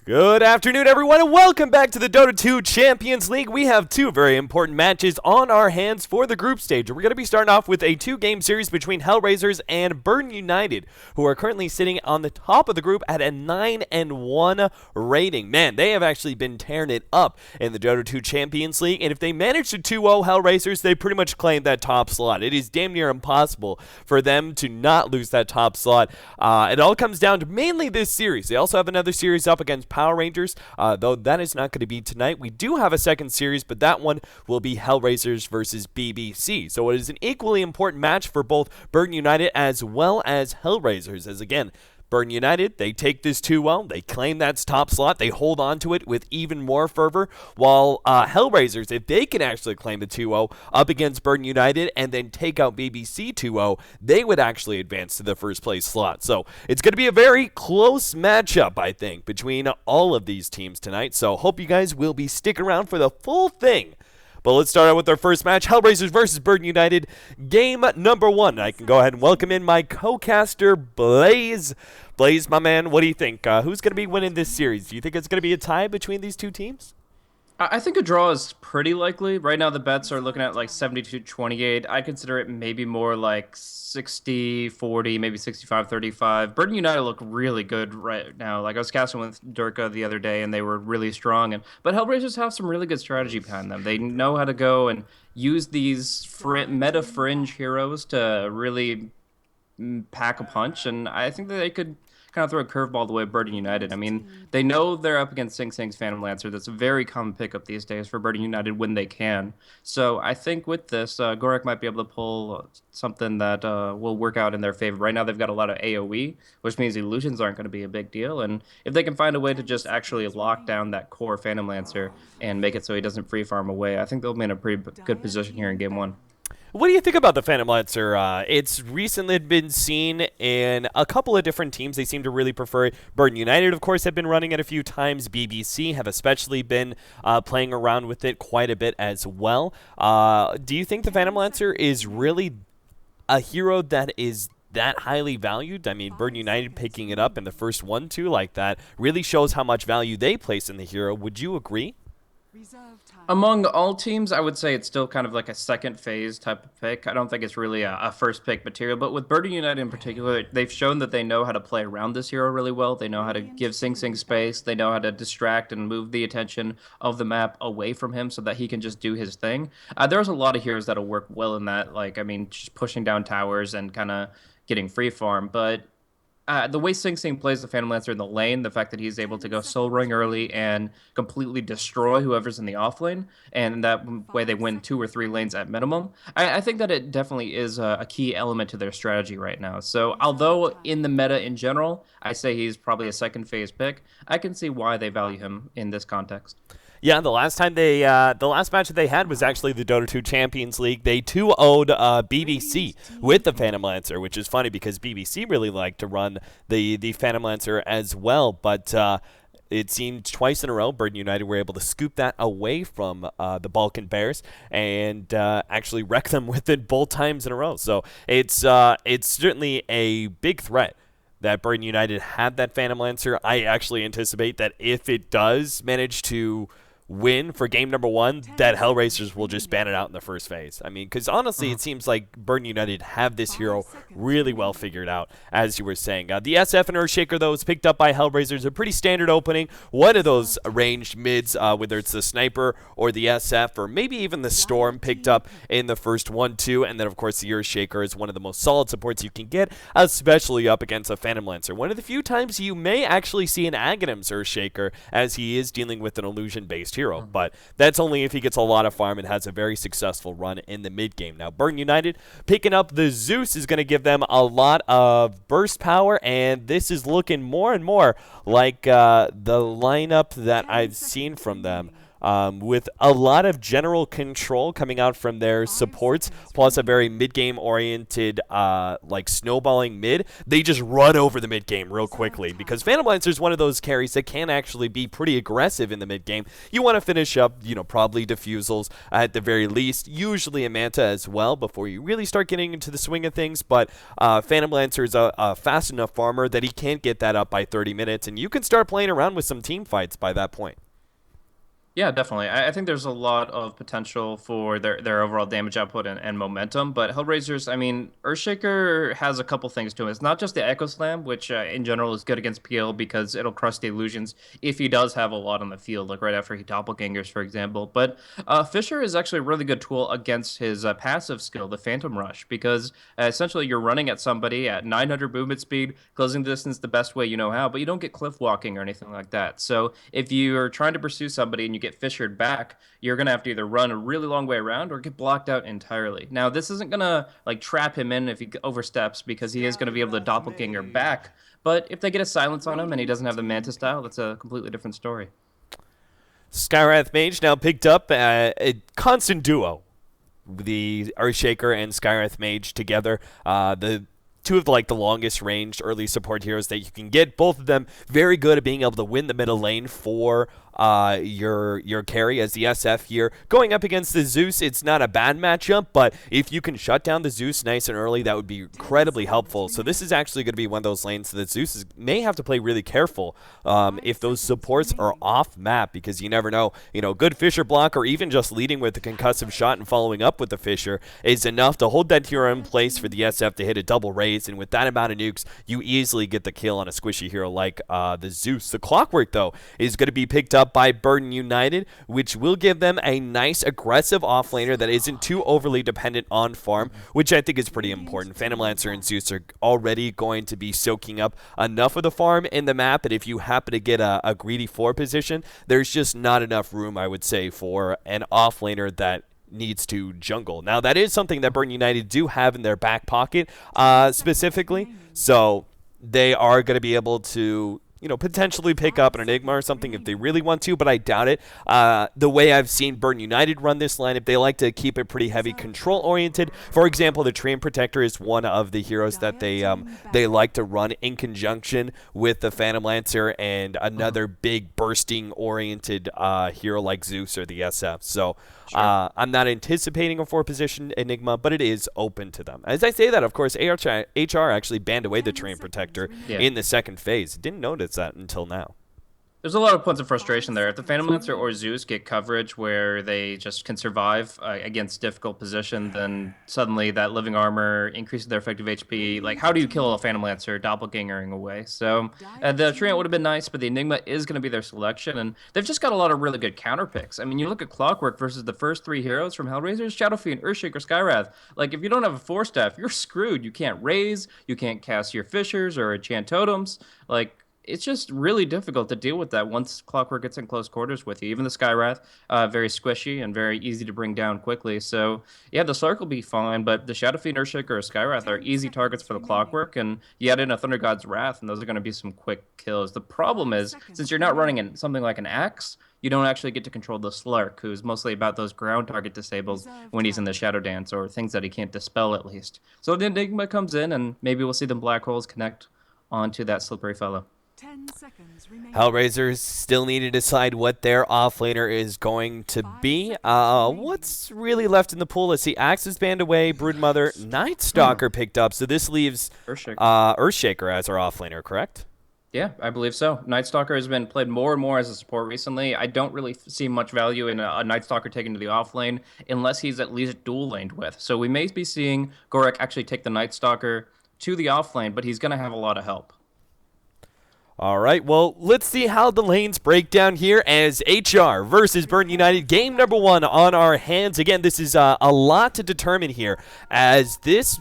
Good afternoon, everyone, and welcome back to the Dota 2 Champions League. We have two very important matches on our hands for the group stage. We're going to be starting off with a two-game series between Hellraisers and Burden United, who are currently sitting on the top of the group at a 9-1 rating. Man, they have actually been tearing it up in the Dota 2 Champions League, and if they manage to 2-0 Hellraisers, they pretty much claim that top slot. It is damn near impossible for them to not lose that top slot. It all comes down to mainly this series. They also have another series up against Power Rangers, though that is not going to be tonight. We do have a second series, but that one will be Hellraisers versus BBC. So it is an equally important match for both Burden United as well as Hellraisers, as again, Burden United, they take this 2-0. They claim that's top slot. They hold on to it with even more fervor, while Hellraisers, if they can actually claim the 2-0 up against Burden United and then take out BBC 2-0, they would actually advance to the first place slot. So it's going to be a very close matchup, I think, between all of these teams tonight. So hope you guys will be sticking around for the full thing. But let's start out with our first match, Hellraisers versus Burden United, game number one. I can go ahead and welcome in my co-caster, Blaze. Blaze, my man, what do you think? Who's going to be winning this series? Do you think it's going to be a tie between these two teams? I think a draw is pretty likely. Right now, the bets are looking at like 72-28. I consider it maybe more like 60-40, maybe 65-35. Burden United look really good right now. Like I was casting with Durka the other day, and they were really strong. But Hellraisers have some really good strategy behind them. They know how to go and use these meta fringe heroes to really pack a punch, and I think that they could kind of throw a curveball the way Burden United. I mean, they know they're up against Sing Sing's Phantom Lancer. That's a very common pickup these days for Burden United when they can. So I think with this, Gorek might be able to pull something that will work out in their favor. Right now, they've got a lot of AoE, which means illusions aren't going to be a big deal. And if they can find a way to just actually lock down that core Phantom Lancer and make it so he doesn't free farm away, I think they'll be in a pretty good position here in game one. What do you think about the Phantom Lancer? It's recently been seen in a couple of different teams. They seem to really prefer it. Burden United, of course, have been running it a few times. BBC have especially been playing around with it quite a bit as well. Do you think the Phantom Lancer is really a hero that is that highly valued? I mean, Burden United picking it up in the first 1-2 like that really shows how much value they place in the hero. Would you agree? Among all teams, I would say it's still kind of like a second phase type of pick. I don't think it's really a first pick material, but with Burden United in particular, they've shown that they know how to play around this hero really well. They know how to give Sing Sing space. They know how to distract and move the attention of the map away from him so that he can just do his thing. There's a lot of heroes that'll work well in that, like, I mean, just pushing down towers and kind of getting free farm, but the way Sing Sing plays the Phantom Lancer in the lane, the fact that he's able to go soul ring early and completely destroy whoever's in the off lane, and that way they win 2 or 3 lanes at minimum, I think that it definitely is a key element to their strategy right now. So although in the meta in general, I say he's probably a second phase pick, I can see why they value him in this context. Yeah, the last match that they had was actually the Dota 2 Champions League. They 2-0'd BBC with the Phantom Lancer, which is funny because BBC really liked to run the Phantom Lancer as well. But it seemed twice in a row Burden United were able to scoop that away from the Balkan Bears and actually wreck them with it both times in a row. So it's certainly a big threat that Burden United had that Phantom Lancer. I actually anticipate that if it does manage to win for game number one, that Hellraisers will just ban it out in the first phase. I mean, because honestly, it seems like Burden United have this hero really well figured out, as you were saying. The SF and Earthshaker, though, is picked up by Hellraisers. A pretty standard opening. One of those ranged mids, whether it's the Sniper or the SF, or maybe even the Storm, picked up in the first 1-2. And then, of course, the Earthshaker is one of the most solid supports you can get, especially up against a Phantom Lancer. One of the few times you may actually see an Aghanim's Earthshaker, as he is dealing with an illusion-based hero, but that's only if he gets a lot of farm and has a very successful run in the mid game. Now, Burden United picking up the Zeus is going to give them a lot of burst power, and this is looking more and more like the lineup that I've seen from them with a lot of general control coming out from their supports, plus a very mid-game oriented like snowballing mid. They just run over the mid-game real quickly because Phantom Lancer is one of those carries that can actually be pretty aggressive in the mid-game. You want to finish up, probably defusals at the very least, usually a Manta as well before you really start getting into the swing of things, but Phantom Lancer is a fast enough farmer that he can't get that up by 30 minutes, and you can start playing around with some team fights by that point. Yeah, definitely. I think there's a lot of potential for their overall damage output and momentum, but Hellraisers, I mean, Earthshaker has a couple things to him. It's not just the Echo Slam, which in general is good against PL because it'll crush the illusions if he does have a lot on the field, like right after he doppelgangers, for example. But Fisher is actually a really good tool against his passive skill, the Phantom Rush, because essentially you're running at somebody at 900 movement speed, closing the distance the best way you know how, but you don't get cliff walking or anything like that. So if you're trying to pursue somebody and you get fissured back, you're going to have to either run a really long way around or get blocked out entirely. Now, this isn't going to like trap him in if he oversteps because he is going to be able to doppelganger back. But if they get a silence on him and he doesn't have the Manta style, that's a completely different story. Skywrath Mage now picked up a constant duo. The Earthshaker and Skywrath Mage together. The two of the longest ranged early support heroes that you can get. Both of them very good at being able to win the middle lane for your carry as the SF here. Going up against the Zeus, it's not a bad matchup, but if you can shut down the Zeus nice and early, that would be incredibly helpful. So this is actually going to be one of those lanes that Zeus may have to play really careful if those supports are off map, because you never know. Good Fisher block or even just leading with the concussive shot and following up with the Fisher is enough to hold that hero in place for the SF to hit a double raise, and with that amount of nukes, you easily get the kill on a squishy hero like the Zeus. The Clockwork, though, is going to be picked up by Burden United, which will give them a nice aggressive offlaner that isn't too overly dependent on farm, which I think is pretty important. Phantom Lancer and Zeus are already going to be soaking up enough of the farm in the map, and if you happen to get a greedy 4 position, there's just not enough room, I would say, for an offlaner that needs to jungle. Now, that is something that Burden United do have in their back pocket specifically, so they are going to be able to potentially pick up an Enigma or something if they really want to, but I doubt it. The way I've seen Burden United run this lineup, they like to keep it pretty heavy control-oriented. For example, the Train Protector is one of the heroes that they like to run in conjunction with the Phantom Lancer and another big bursting-oriented hero like Zeus or the SF. So sure. I'm not anticipating a 4-position Enigma, but it is open to them. As I say that, of course, HR actually banned away the Train Protector in the second phase. Didn't notice that until now. There's a lot of points of frustration there. If the Phantom Lancer or Zeus get coverage where they just can survive against difficult position, then suddenly that living armor increases their effective HP. Like, how do you kill a Phantom Lancer doppelgangering away? So the Treant would have been nice, but the Enigma is going to be their selection, and they've just got a lot of really good counter picks. I mean, you look at Clockwork versus the first 3 heroes from Hellraisers, Shadow Fiend, Earthshaker, Skywrath. Like, if you don't have a 4-staff, you're screwed. You can't raise, you can't cast your Fishers or enchant totems. Like, it's just really difficult to deal with that once Clockwork gets in close quarters with you. Even the Skywrath, very squishy and very easy to bring down quickly. So, yeah, the Slark will be fine, but the Shadow Fiend, Earthshaker, or Skywrath are easy targets for the Clockwork, and you add in a Thunder God's Wrath, and those are going to be some quick kills. The problem is, since you're not running in something like an Axe, you don't actually get to control the Slark, who's mostly about those ground target disables when he's in the Shadow Dance, or things that he can't dispel at least. So the Enigma comes in, and maybe we'll see the Black Holes connect onto that slippery fellow. 10 seconds remaining. Hellraisers still need to decide what their offlaner is going to be. What's really left in the pool? Let's see. Axe is banned away. Broodmother, Night Stalker picked up. So this leaves Earthshaker as our offlaner, correct? Yeah, I believe so. Night Stalker has been played more and more as a support recently. I don't really see much value in a Night Stalker taken to the offlane unless he's at least dual laned with. So we may be seeing Gorek actually take the Night Stalker to the offlane, but he's going to have a lot of help. All right, well, let's see how the lanes break down here as HR versus Burden United. Game number 1 on our hands. Again, this is a lot to determine here as this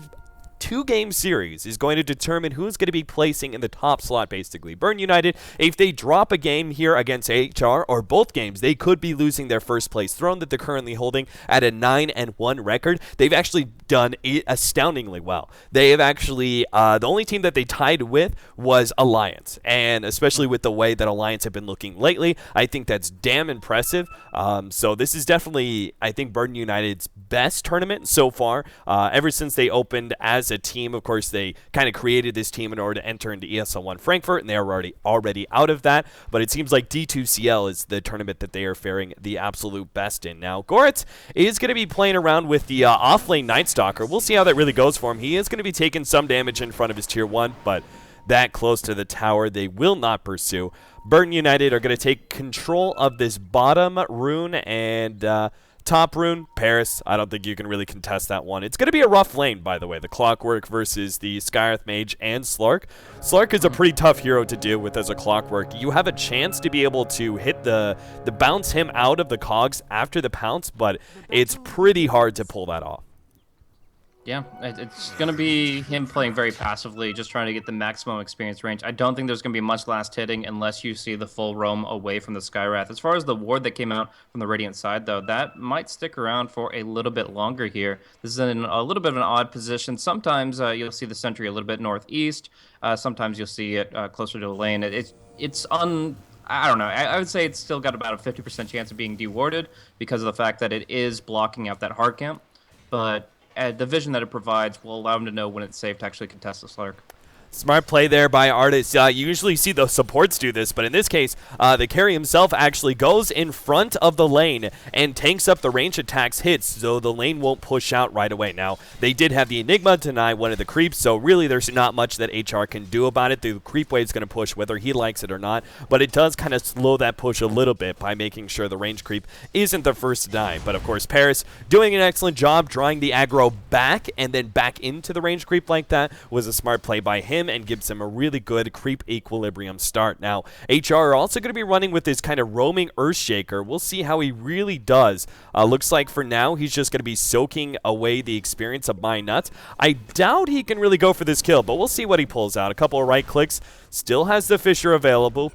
two-game series is going to determine who's going to be placing in the top slot, basically. Burn United, if they drop a game here against HR, or both games, they could be losing their first place throne that they're currently holding at a 9-1 record. They've actually done astoundingly well. They have actually, the only team that they tied with was Alliance, and especially with the way that Alliance have been looking lately, I think that's damn impressive. So this is definitely, I think, Burden United's best tournament so far. Ever since they opened as a team, of course, they kind of created this team in order to enter into ESL 1 Frankfurt, and they're already out of that. But it seems like D2CL is the tournament that they are faring the absolute best in. Now, Goretz is going to be playing around with the off-lane Night Stalker. We'll see how that really goes for him. He is going to be taking some damage in front of his tier 1, but that close to the tower they will not pursue. Burden United are going to take control of this bottom rune and top rune. Paris, I don't think you can really contest that one. It's going to be a rough lane, by the way. The Clockwork versus the Skyreth Mage and Slark. Slark is a pretty tough hero to deal with as a Clockwork. You have a chance to be able to hit the bounce him out of the cogs after the pounce, but it's pretty hard to pull that off. Yeah, it's going to be him playing very passively, just trying to get the maximum experience range. I don't think there's going to be much last hitting unless you see the full roam away from the Skywrath. As far as the ward that came out from the Radiant side, though, that might stick around for a little bit longer here. This is in a little bit of an odd position. Sometimes you'll see the sentry a little bit northeast. Sometimes you'll see it closer to the lane. I don't know. I would say it's still got about a 50% chance of being dewarded because of the fact that it is blocking out that hard camp. But the vision that it provides will allow him to know when it's safe to actually contest the Slark. Smart play there by Artis. You usually see the supports do this, but in this case, the carry himself actually goes in front of the lane and tanks up the range attacks hits, so the lane won't push out right away. Now, they did have the Enigma deny one of the creeps, so really there's not much that HR can do about it. The creep wave's going to push whether he likes it or not, but it does kind of slow that push a little bit by making sure the range creep isn't the first to die. But of course, Paris doing an excellent job drawing the aggro back and then back into the range creep like that was a smart play by him and gives him a really good creep equilibrium start. Now, HR are also going to be running with this kind of roaming Earthshaker. We'll see how he really does. Looks like for now, he's just going to be soaking away the experience of My Nuts. I doubt he can really go for this kill, but we'll see what he pulls out. A couple of right clicks. Still has the Fissure available,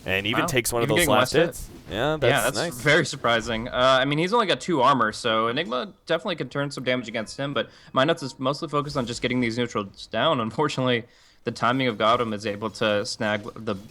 and even takes one of those last hits. Yeah, that's nice. Very surprising. I mean, he's only got 2 armor, so Enigma definitely can turn some damage against him, but My Nuts is mostly focused on just getting these neutrals down. Unfortunately, the timing of Gotham is able to snag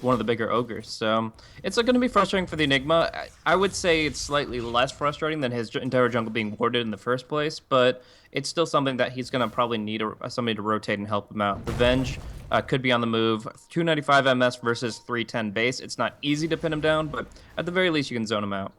one of the bigger ogres. So it's going to be frustrating for the Enigma. I would say it's slightly less frustrating than his entire jungle being warded in the first place, but it's still something that he's going to probably need somebody to rotate and help him out. The Venge could be on the move. 295 MS versus 310 base. It's not easy to pin him down, but at the very least you can zone him out.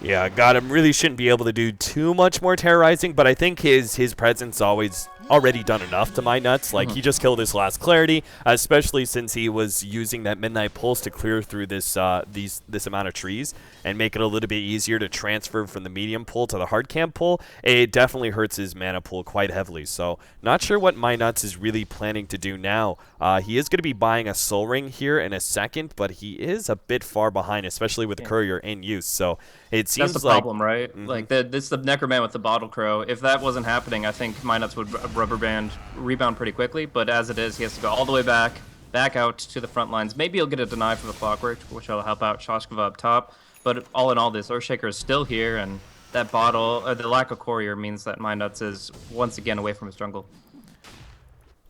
Yeah, Gotham really shouldn't be able to do too much more terrorizing, but I think his presence already done enough to My Nuts. Like, he just killed his last Clarity, especially since he was using that Midnight Pulse to clear through this amount of trees and make it a little bit easier to transfer from the medium pull to the hard camp pull. It definitely hurts his mana pool quite heavily, so not sure what My Nuts is really planning to do now. He is going to be buying a Soul Ring here in a second, but he is a bit far behind, especially with Courier in use, so it seems that's the like problem, right? Like, this is the Necroman with the Bottle Crow. If that wasn't happening, I think My Nuts would rubber band rebound pretty quickly, but as it is, he has to go all the way back out to the front lines. Maybe he'll get a deny for the Clockwork, which will help out Shoshkova up top, but all in all, this Earthshaker is still here, and that the lack of Courier means that My Nuts is once again away from his jungle.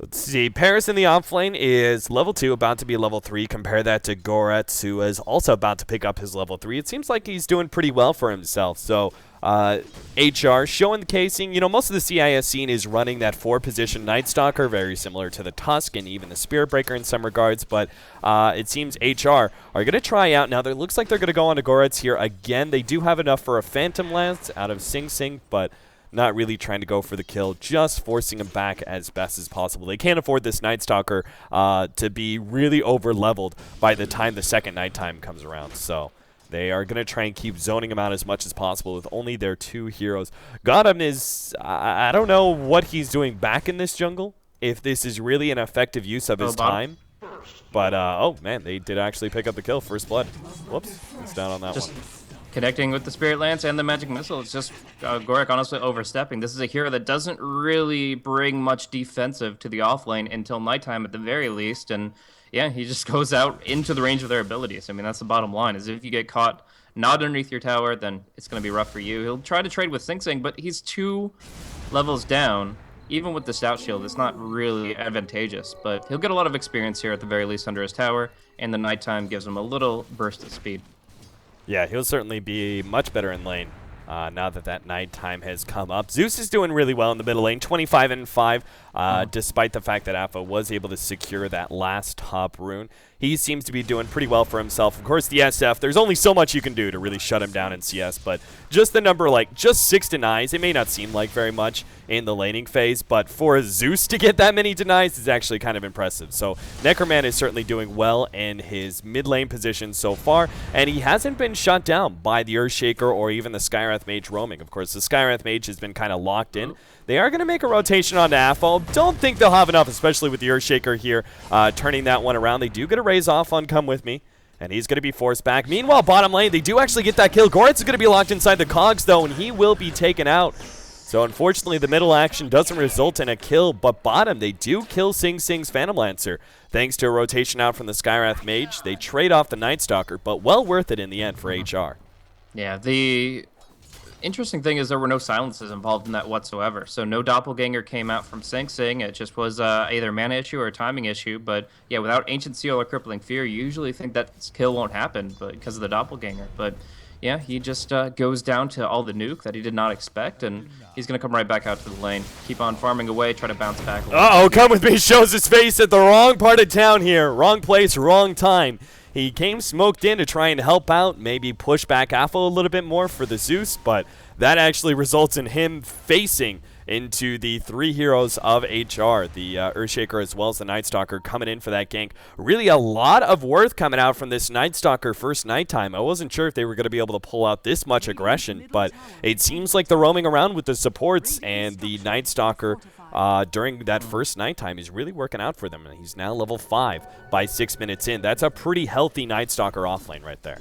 Let's see, Paris in the off lane is level 2, about to be level 3. Compare that to Goretz, who is also about to pick up his level 3. It seems like he's doing pretty well for himself. So, HR showing the casing. You know, most of the CIS scene is running that 4-position Night Stalker, very similar to the Tusk and even the Spirit Breaker in some regards. But it seems HR are going to try out. Now, it looks like they're going to go on to Goretz here again. They do have enough for a Phantom Lance out of Sing Sing, but not really trying to go for the kill, just forcing him back as best as possible. They can't afford this Night Stalker to be really over-leveled by the time the second nighttime comes around. So they are going to try and keep zoning him out as much as possible with only their 2 heroes. Gotham is, I don't know what he's doing back in this jungle, if this is really an effective use of his time. But, oh, man, they did actually pick up the kill. First blood. Whoops. It's down on that one. connecting with the Spirit Lance and the Magic Missile. It's just Gorik honestly overstepping. This is a hero that doesn't really bring much defensive to the offlane until nighttime at the very least. And yeah, he just goes out into the range of their abilities. I mean, that's the bottom line, is if you get caught not underneath your tower, then it's going to be rough for you. He'll try to trade with Sing Sing, but he's 2 levels down. Even with the Stout Shield, it's not really advantageous, but he'll get a lot of experience here at the very least under his tower, and the nighttime gives him a little burst of speed. Yeah, he'll certainly be much better in lane now that nighttime has come up. Zeus is doing really well in the middle lane, 25 and 5, despite the fact that Alpha was able to secure that last top rune. He seems to be doing pretty well for himself. Of course, the SF, there's only so much you can do to really shut him down in CS, but just the number, like, just 6 denies, it may not seem like very much in the laning phase, but for Zeus to get that many denies is actually kind of impressive. So Necroman is certainly doing well in his mid lane position so far, and he hasn't been shut down by the Earthshaker or even the Skywrath Mage roaming. Of course, the Skywrath Mage has been kind of locked in. They are going to make a rotation onto Aphel. Don't think they'll have enough, especially with the Earthshaker here turning that one around. They do get a raise off on Come With Me, and he's going to be forced back. Meanwhile, bottom lane, they do actually get that kill. Goretz is going to be locked inside the cogs, though, and he will be taken out. So, unfortunately, the middle action doesn't result in a kill, but bottom, they do kill Sing Sing's Phantom Lancer. Thanks to a rotation out from the Skywrath Mage, they trade off the Night Stalker, but well worth it in the end for HR. Yeah, the interesting thing is there were no silences involved in that whatsoever. So no doppelganger came out from Sing Sing. It just was either a mana issue or a timing issue. But yeah, without Ancient Seal or Crippling Fear, you usually think that kill won't happen because of the doppelganger. But yeah, he just goes down to all the nuke that he did not expect, and he's going to come right back out to the lane. Keep on farming away, try to bounce back. Uh-oh, Come With Me shows his face at the wrong part of town here. Wrong place, wrong time. He came smoked in to try and help out, maybe push back Aphel a little bit more for the Zeus, but that actually results in him facing into the 3 heroes of HR, the Earthshaker as well as the Night Stalker coming in for that gank. Really a lot of worth coming out from this Night Stalker first nighttime. I wasn't sure if they were going to be able to pull out this much aggression, but it seems like they're roaming around with the supports, and the Night Stalker during that first nighttime is really working out for them. He's now level 5 by 6 minutes in. That's a pretty healthy Night Stalker offlane right there.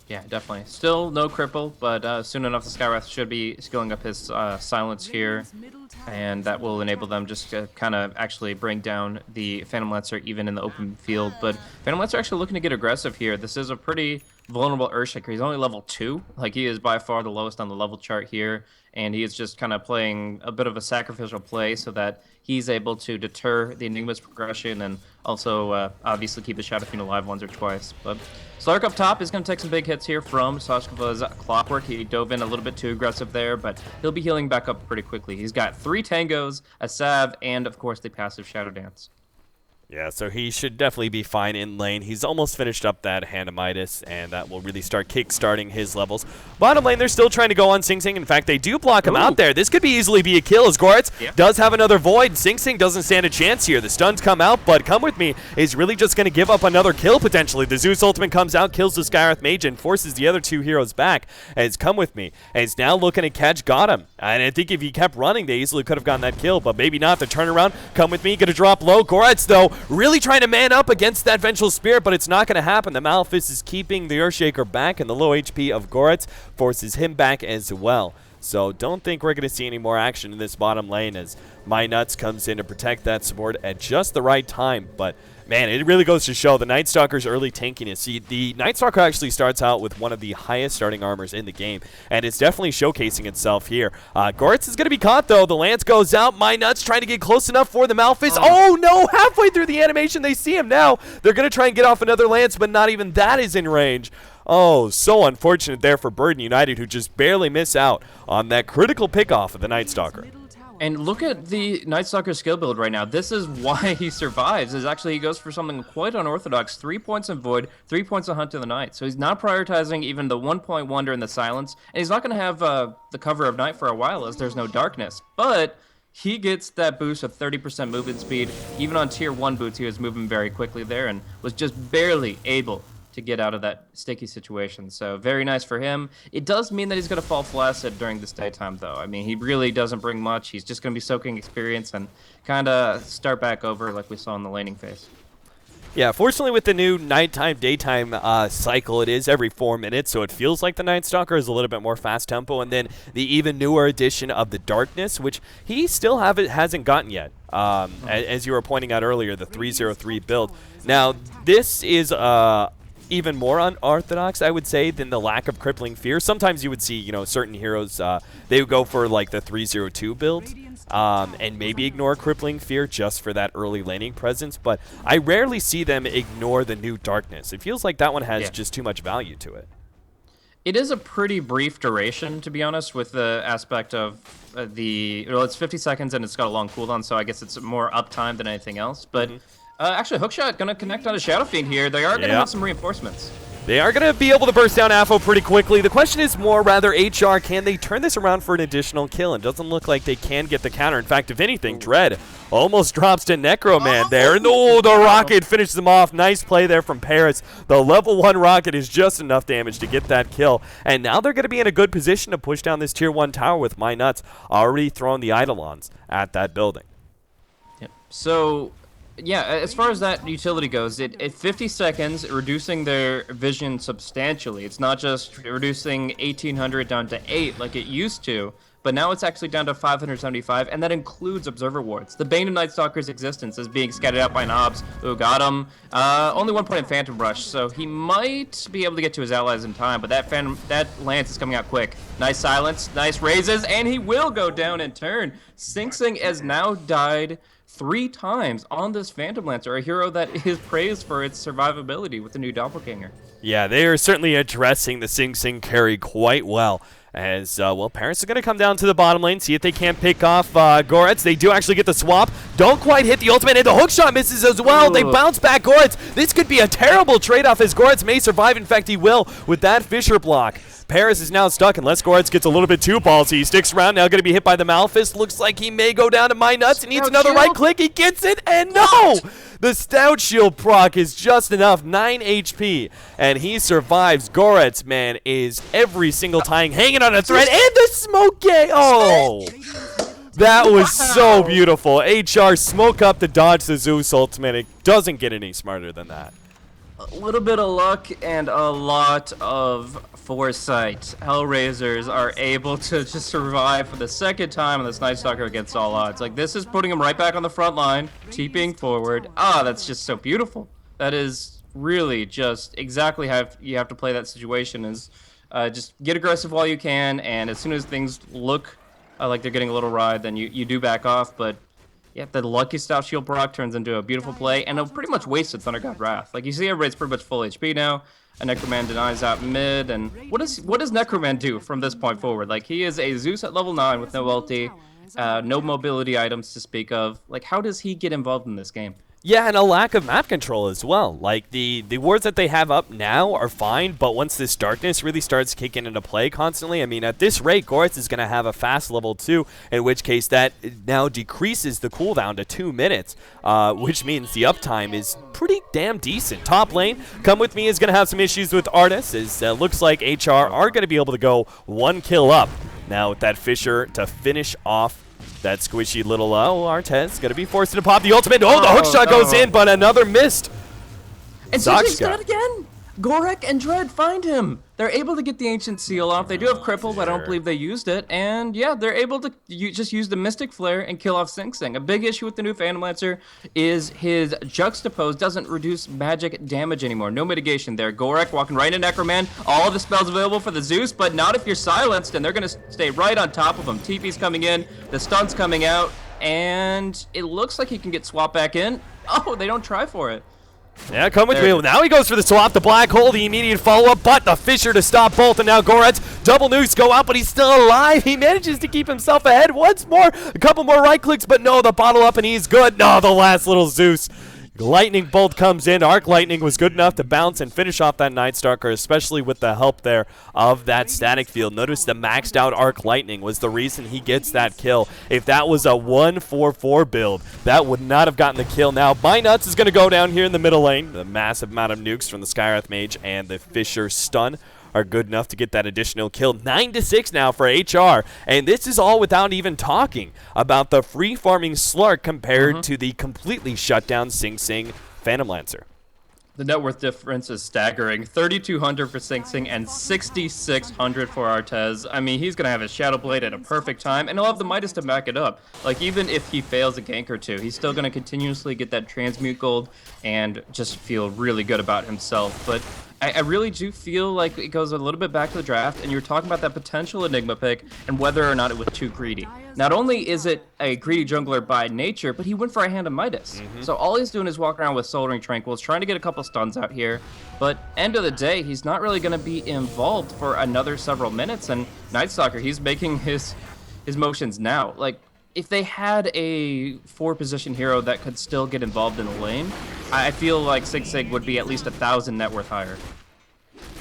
Yeah, definitely. Still no cripple, but soon enough the Skywrath should be skilling up his silence here, and that will enable them just to kind of actually bring down the Phantom Lancer even in the open field. But Phantom Lancer actually looking to get aggressive here. This is a pretty vulnerable Earthshaker. He's only level 2. Like, he is by far the lowest on the level chart here, and he is just kind of playing a bit of a sacrificial play so that he's able to deter the Enigma's progression and also obviously keep the Shadow Fiend alive once or twice. But Slark up top is going to take some big hits here from Sashkova's Clockwork. He dove in a little bit too aggressive there, but he'll be healing back up pretty quickly. He's got 3 tangos, a salve, and of course the passive Shadow Dance. Yeah, so he should definitely be fine in lane. He's almost finished up that Handamitis, and that will really start kick-starting his levels. Bottom lane, they're still trying to go on Sing Sing. In fact, they do block him out there. This could easily be a kill as Goretz does have another Void. Sing Sing doesn't stand a chance here. The stuns come out, but Come With Me is really just going to give up another kill potentially. The Zeus ultimate comes out, kills the Skywrath Mage, and forces the other 2 heroes back as Come With Me. And it's now looking to catch Gotham. And I think if he kept running, they easily could have gotten that kill, but maybe not. The turnaround, Come With Me, going to drop low. Goretz, though, really trying to man up against that Vengeful Spirit, but it's not going to happen. The Malefice is keeping the Earthshaker back, and the low HP of Goretz forces him back as well. So don't think we're going to see any more action in this bottom lane as My Nuts comes in to protect that support at just the right time. But man, it really goes to show the Night Stalker's early tankiness. See, the Night Stalker actually starts out with one of the highest starting armors in the game, and it's definitely showcasing itself here. Goretz is going to be caught, though. The Lance goes out. My Nuts trying to get close enough for the Malefice. Oh, no! Halfway through the animation, they see him now. They're going to try and get off another Lance, but not even that is in range. Oh, so unfortunate there for Burden United, who just barely miss out on that critical pickoff of the Night Stalker. And look at the Night Stalker skill build right now. This is why he survives, is actually he goes for something quite unorthodox. 3 points in Void, 3 points in Hunt in the Night. So he's not prioritizing even the 1 point wonder in the silence. And he's not going to have the cover of night for a while as there's no darkness. But he gets that boost of 30% movement speed. Even on tier 1 boots, he was moving very quickly there and was just barely able to get out of that sticky situation. So very nice for him. It does mean that he's going to fall flaccid during this daytime, though. I mean, he really doesn't bring much. He's just going to be soaking experience and kind of start back over like we saw in the laning phase. Yeah, fortunately with the new nighttime, daytime cycle, it is every 4 minutes, so it feels like the Night Stalker is a little bit more fast tempo, and then the even newer addition of the Darkness, which he still hasn't gotten yet. As you were pointing out earlier, the 303 build. Now, this is even more unorthodox, I would say, than the lack of crippling fear. Sometimes you would see, certain heroes, they would go for like the 302 build. And maybe ignore crippling fear just for that early laning presence, but I rarely see them ignore the new Darkness. It feels like that one has just too much value to it. It is a pretty brief duration, to be honest, with the aspect of it's 50 seconds and it's got a long cooldown, so I guess it's more uptime than anything else. But actually, Hookshot going to connect on a Shadow Fiend here. They are going to have some reinforcements. They are going to be able to burst down AFO pretty quickly. The question is more rather HR, can they turn this around for an additional kill? And doesn't look like they can get the counter. In fact, if anything, Dread almost drops to Necroman there. And the rocket finishes them off. Nice play there from Paris. The level 1 rocket is just enough damage to get that kill. And now they're going to be in a good position to push down this tier 1 tower with My Nuts already throwing the Eidolons at that building. Yep. So... yeah, as far as that utility goes, at 50 seconds, reducing their vision substantially. It's not just reducing 1800 down to 8 like it used to, but now it's actually down to 575, and that includes Observer Wards. The bane of Night Stalker's existence is being scattered out by Knobs. Ooh, got him. Only 1 point in Phantom Rush, so he might be able to get to his allies in time, but that Lance is coming out quick. Nice silence, nice raises, and he will go down in turn. Sing Sing has now died 3 times on this Phantom Lancer, a hero that is praised for its survivability with the new Doppelganger. Yeah, they are certainly addressing the Sing Sing carry quite well. As, Paris are going to come down to the bottom lane, see if they can't pick off Goretz. They do actually get the swap. Don't quite hit the ultimate, and the hookshot misses as well. They bounce back Goretz. This could be a terrible trade-off as Goretz may survive. In fact, he will with that Fissure block. Paris is now stuck unless Goretz gets a little bit too ballsy. He sticks around, now going to be hit by the Malphus. Looks like he may go down to My Nuts. He needs another right click. He gets it, and no! The Stout Shield proc is just enough, 9 HP, and he survives. Goretz, man, is every single time hanging on a thread, and the smoke gate! Oh! That was so beautiful. HR smoke up to dodge the Zeus ultimate. It doesn't get any smarter than that. A little bit of luck and a lot of foresight. Hellraisers are able to just survive for the second time on this Night Stalker against all odds. Like, this is putting them right back on the front line, TPing forward. That's just so beautiful. That is really just exactly how you have to play that situation, is just get aggressive while you can, and as soon as things look like they're getting a little ride, then you do back off. But yeah, the lucky Stout Shield proc turns into a beautiful play, and a pretty much wasted Thunder God Wrath. Like, you see everybody's pretty much full HP now. A Necroman denies out mid, and what does Necroman do from this point forward? Like, he is a Zeus at level 9 with no ulti, no mobility items to speak of. Like, how does he get involved in this game? Yeah, and a lack of map control as well. Like, the wards that they have up now are fine, but once this Darkness really starts kicking into play constantly, I mean, at this rate, Goretz is going to have a fast level 2, in which case that now decreases the cooldown to 2 minutes, which means the uptime is pretty damn decent. Top lane, Come With Me is going to have some issues with Artis, as looks like HR are going to be able to go 1 kill up. Now with that Fissure to finish off that squishy little Artez going to be forced to pop the ultimate. The hookshot goes in, but another missed. And Zach's dead again. Gorek and Dread find him. They're able to get the Ancient Seal off. They do have Cripple, but I don't believe they used it. And yeah, they're able to just use the Mystic Flare and kill off Sing Sing. A big issue with the new Phantom Lancer is his Juxtapose doesn't reduce magic damage anymore. No mitigation there. Gorek walking right into Necroman. All of the spells available for the Zeus, but not if you're silenced, and they're going to stay right on top of him. TP's coming in, the stun's coming out, and it looks like he can get swapped back in. Oh, they don't try for it. Yeah, Come With Me. Now he goes for the swap, the black hole, the immediate follow-up, but the Fissure to stop both, and now Goretz, double nukes go out, but he's still alive. He manages to keep himself ahead once more. A couple more right clicks, but no, the bottle up, and he's good. No, the last little Zeus. Lightning Bolt comes in. Arc Lightning was good enough to bounce and finish off that Night Stalker, especially with the help there of that static field. Notice the maxed out Arc Lightning was the reason he gets that kill. If that was a 1-4-4 build, that would not have gotten the kill. Now, My Nuts is going to go down here in the middle lane. The massive amount of nukes from the Skywrath Mage and the Fissure stun are good enough to get that additional kill. 9-6 now for HR, and this is all without even talking about the free farming Slark compared to the completely shut down Sing Sing Phantom Lancer. The net worth difference is staggering. 3,200 for Sing Sing and 6,600 for Artez. I mean, he's going to have his Shadow Blade at a perfect time, and he'll have the Midas to back it up. Like, even if he fails a gank or two, he's still going to continuously get that Transmute Gold and just feel really good about himself. But I really do feel like it goes a little bit back to the draft, and you're talking about that potential Enigma pick and whether or not it was too greedy. Not only is it a greedy jungler by nature, but he went for a hand of Midas. So all he's doing is walking around with Soul Ring Tranquils, trying to get a couple stuns out here. But end of the day, he's not really going to be involved for another several minutes. And Night Stalker, he's making his motions now. Like, if they had a 4-position hero that could still get involved in the lane, I feel like Sig Sig would be at least 1,000 net worth higher.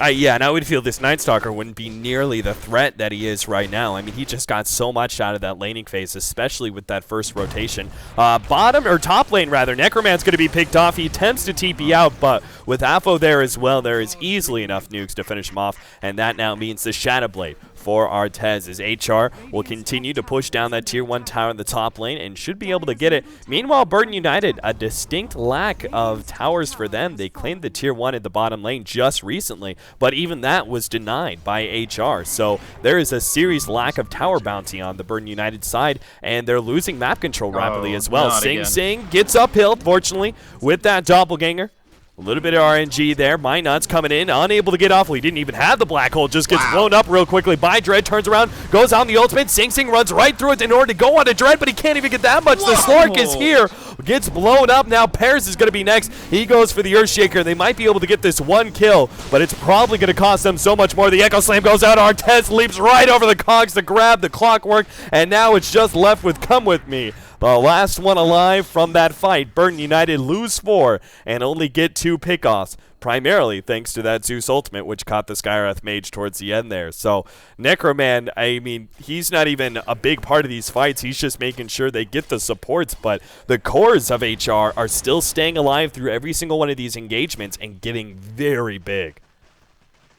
Yeah, and I would feel this Night Stalker wouldn't be nearly the threat that he is right now. I mean, he just got so much out of that laning phase, especially with that first rotation. Bottom, or top lane rather, Necroman's going to be picked off. He attempts to TP out, but with Aphro there as well, there is easily enough nukes to finish him off, and that now means the Shadow Blade for Artez as HR will continue to push down that tier 1 tower in the top lane and should be able to get it. Meanwhile, Burden United, a distinct lack of towers for them. They claimed the tier 1 at the bottom lane just recently, but even that was denied by HR. So there is a serious lack of tower bounty on the Burden United side, and they're losing map control rapidly as well. Sing Sing gets uphill, fortunately, with that doppelganger. A little bit of RNG there. Minot's coming in, unable to get off. Well, he didn't even have the black hole. Just gets blown up real quickly by Dread. Turns around, goes on the ultimate. Sing Sing runs right through it in order to go on to Dread, but he can't even get that much. The Slark is here. Gets blown up. Now Pears is going to be next. He goes for the Earthshaker. They might be able to get this one kill, but it's probably going to cost them so much more. The Echo Slam goes out. Artez leaps right over the cogs to grab the clockwork, and now it's just left with Come With Me. The last one alive from that fight. Burden United lose 4 and only get 2 pickoffs, primarily thanks to that Zeus ultimate, which caught the Skywrath Mage towards the end there. So Necroman, I mean, he's not even a big part of these fights. He's just making sure they get the supports, but the cores of HR are still staying alive through every single one of these engagements and getting very big.